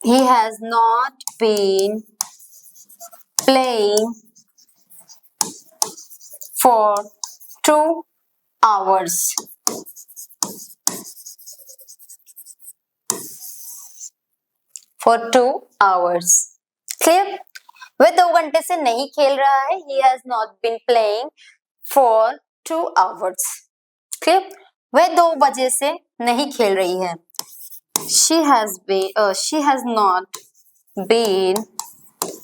he has not been playing for 2 hours। Clear, वह 2 घंटे से नहीं खेल रहा है। he has not been playing for 2 hours। Clear, वह 2 बजे से नहीं खेल रही है। she has not been,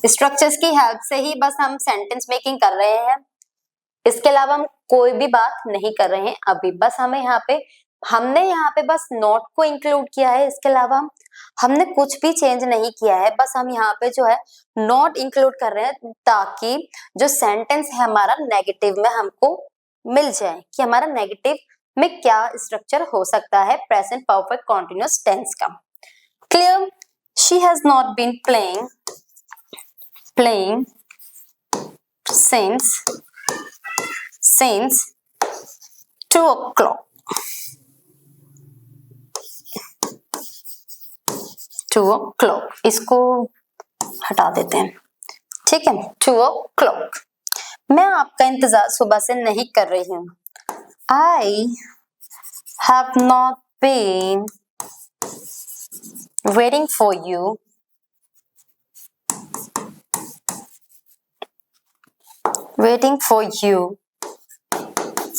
structures की हेल्प से ही बस हम सेंटेंस मेकिंग कर रहे हैं, इसके अलावा हम कोई भी बात नहीं कर रहे हैं अभी, बस हमने यहाँ पे बस नॉट को इंक्लूड किया है, इसके अलावा हमने कुछ भी चेंज नहीं किया है, बस हम यहाँ पे जो है नॉट इंक्लूड कर रहे हैं ताकि जो सेंटेंस है हमारा नेगेटिव में हमको मिल जाए कि हमारा नेगेटिव में क्या स्ट्रक्चर हो सकता है प्रेजेंट परफेक्ट कॉन्टिन्यूअस टेंस का। Clear, she has not been playing since 2 o'clock। 2 o'clock इसको हटा देते हैं। ठीक है, 2 o'clock, मैं आपका इंतजार सुबह से नहीं कर रही हूँ। I have not been waiting for you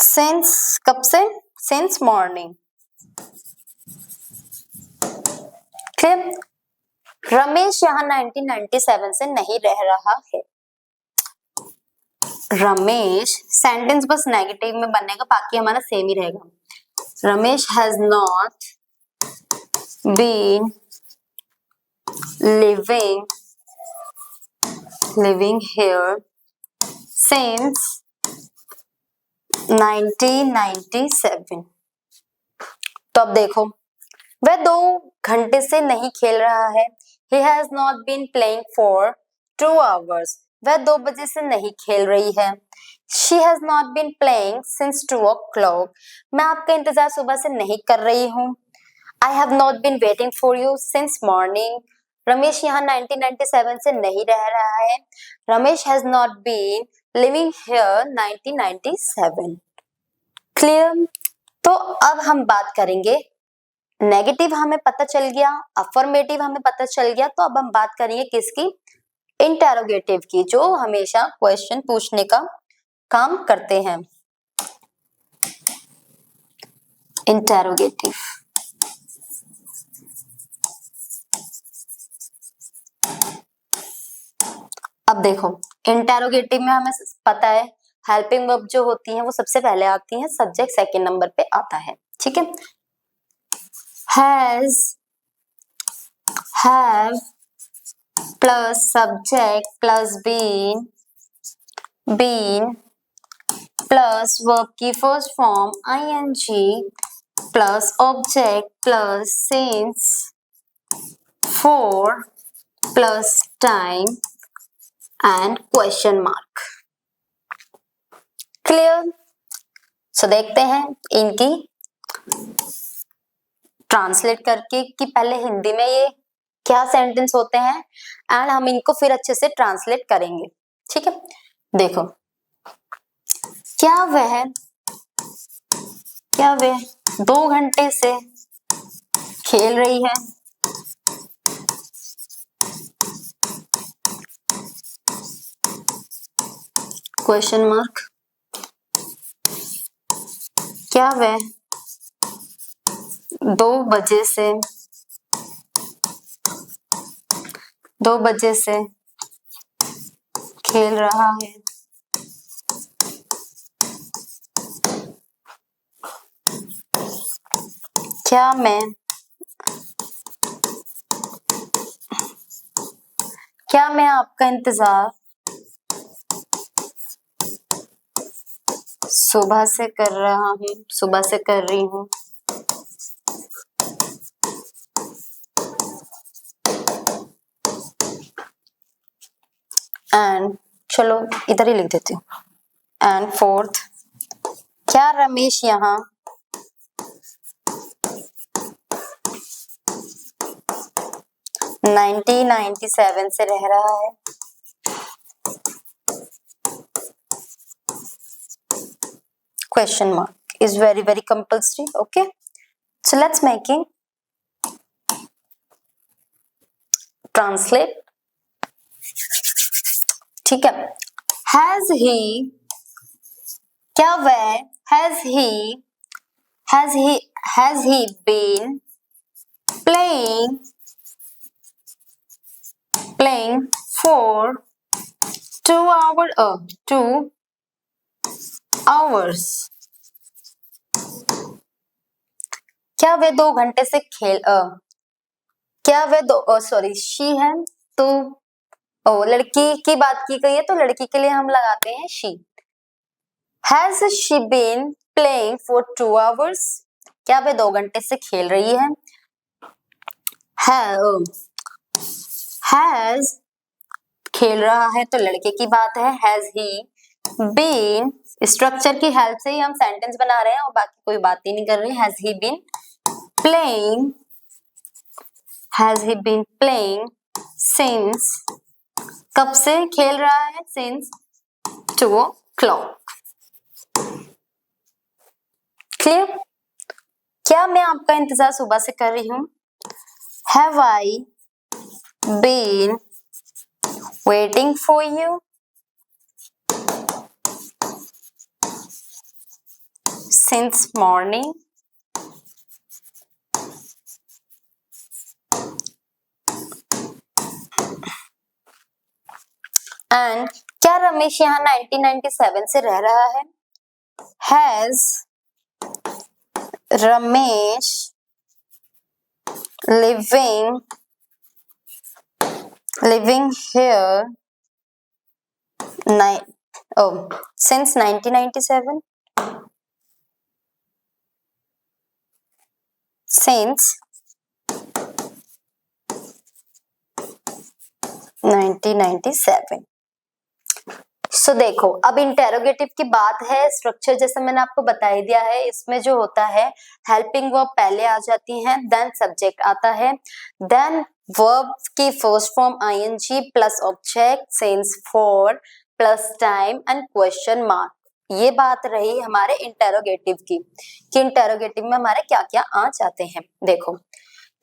since, कब से? since morning। क्लियर, रमेश यहाँ 1997 से नहीं रह रहा है। रमेश सेंटेंस बस नेगेटिव में बनेगा, बाकी हमारा सेम ही रहेगा। Ramesh has not been living here since 1997। तो अब देखो वह 2 घंटे से नहीं खेल रहा है। He has not been playing for 2 hours। वह 2 बजे से नहीं खेल रही है। She has not been playing since 2 o'clock। मैं आपका इंतजार सुबह से नहीं कर रही हूँ। I have not been waiting for you since morning। Ramesh यहाँ 1997 से नहीं रह रहा है। Ramesh has not been living here 1997। Clear, तो अब हम बात करेंगे, नेगेटिव हमें पता चल गया, अफर्मेटिव हमें पता चल गया, तो अब हम बात करेंगे किसकी? इंटेरोगेटिव की, जो हमेशा क्वेश्चन पूछने का काम करते हैं। इंटेरोगेटिव, अब देखो इंटेरोगेटिव में हमें पता है हेल्पिंग वर्ब जो होती है वो सबसे पहले आती है, सब्जेक्ट सेकंड नंबर पे आता है, ठीक है। Has, have plus subject plus been, been plus verb की first form ing plus object plus since, for plus time and question mark. Clear? So देखते हैं इनकी ट्रांसलेट करके कि पहले हिंदी में ये क्या सेंटेंस होते हैं एंड हम इनको फिर अच्छे से ट्रांसलेट करेंगे, ठीक है। देखो, क्या वह 2 घंटे से खेल रही है? Question mark. क्या वह 2 बजे से खेल रहा है? क्या मैं आपका इंतजार सुबह से कर रही हूँ? एंड चलो इधर ही लिख देती हूँ। एंड फोर्थ, क्या रमेश यहाँ 1997 से रह रहा है? Question mark is very compulsory. Okay, so let's making translate. ठीक है। Has he, क्या वह, has he been playing for 2 hours? क्या वे 2 घंटे से क्या वे शी है तो लड़की की बात की गई है तो लड़की के लिए हम लगाते हैं she. Has she been playing for 2 hours? क्या वे 2 घंटे से खेल रही है? Has खेल रहा है तो लड़के की बात है। Has he been, स्ट्रक्चर की हेल्प से ही हम सेंटेंस बना रहे हैं और बाकी कोई बात ही नहीं कर रहे। Has he been playing since, कब से खेल रहा है? Since 2 o'clock। क्लियर? क्या मैं आपका इंतजार सुबह से कर रही हूँ? Have I been waiting for you since morning? And क्या रमेश यहाँ 1997 से रह रहा है? Has Ramesh living here since 1997? Since 1997। सो देखो अब इंटेरोगेटिव की बात है। स्ट्रक्चर जैसे मैंने आपको बता ही दिया है, इसमें जो होता है हेल्पिंग वर्ब पहले आ जाती है, देन सब्जेक्ट आता है, देन वर्ब की first form ing plus object since for plus time and question mark. ये बात रही हमारे इंटेरोगेटिव की कि इंटेरोगेटिव में हमारे क्या क्या आ जाते हैं। देखो,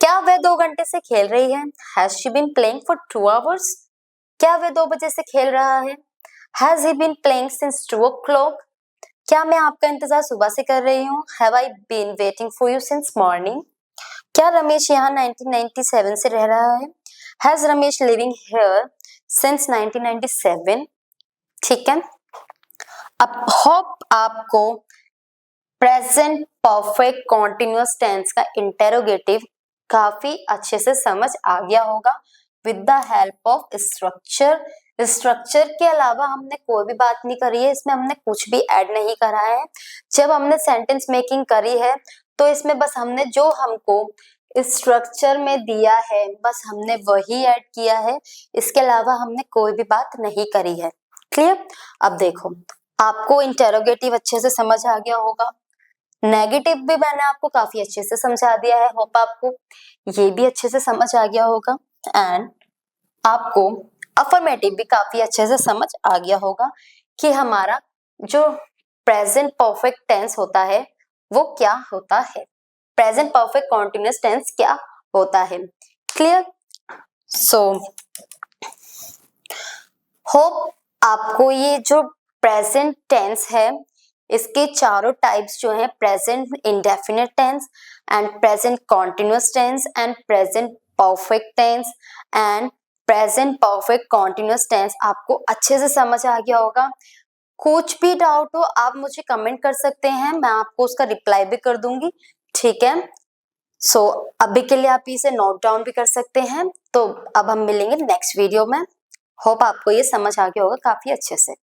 क्या वह 2 घंटे से खेल रही है? Has she been playing for 2 hours? क्या वह 2 बजे से खेल रहा है? Has he been playing since 2 o'clock? क्या मैं आपका इंतजार सुबह से कर रही हूँ? Have I been waiting for you since morning? क्या रमेश यहाँ 1997 से रह रहा है? Has Ramesh living here since 1997। ठीक है, अब होप आपको प्रेजेंट परफेक्ट कॉन्टिन्यूअस टेंस का इंटेरोगेटिव काफी अच्छे से समझ आ गया होगा with the help of structure. Structure के अलावा हमने कोई भी बात नहीं करी है, इसमें हमने कुछ भी ऐड नहीं करा है। जब हमने सेंटेंस मेकिंग करी है तो इसमें बस हमने जो हमको स्ट्रक्चर में दिया है बस हमने वही ऐड किया है, इसके अलावा हमने कोई भी बात नहीं करी है। क्लियर? अब देखो, आपको इंटेरोगेटिव अच्छे से समझ आ गया होगा, नेगेटिव भी मैंने आपको काफी अच्छे से समझा दिया है, होप आपको ये भी अच्छे से समझ आ गया होगा, एंड आपको अफर्मेटिव भी काफी अच्छे से समझ आ गया होगा कि हमारा जो प्रेजेंट परफेक्ट टेंस होता है वो क्या होता है, प्रेजेंट परफेक्ट कॉन्टिन्यूअस टेंस क्या होता है। क्लियर? सो होप आपको ये जो प्रेजेंट टेंस है इसके चारों टाइप्स जो है, present indefinite tense and present continuous tense and present perfect tense and present perfect continuous tense, आपको अच्छे से समझ आ गया होगा। कुछ भी डाउट हो आप मुझे कमेंट कर सकते हैं, मैं आपको उसका रिप्लाई भी कर दूंगी। ठीक है, सो अभी के लिए आप इसे नोट डाउन भी कर सकते हैं। तो अब हम मिलेंगे नेक्स्ट वीडियो में। होप आपको ये समझ आ गया होगा काफी अच्छे से।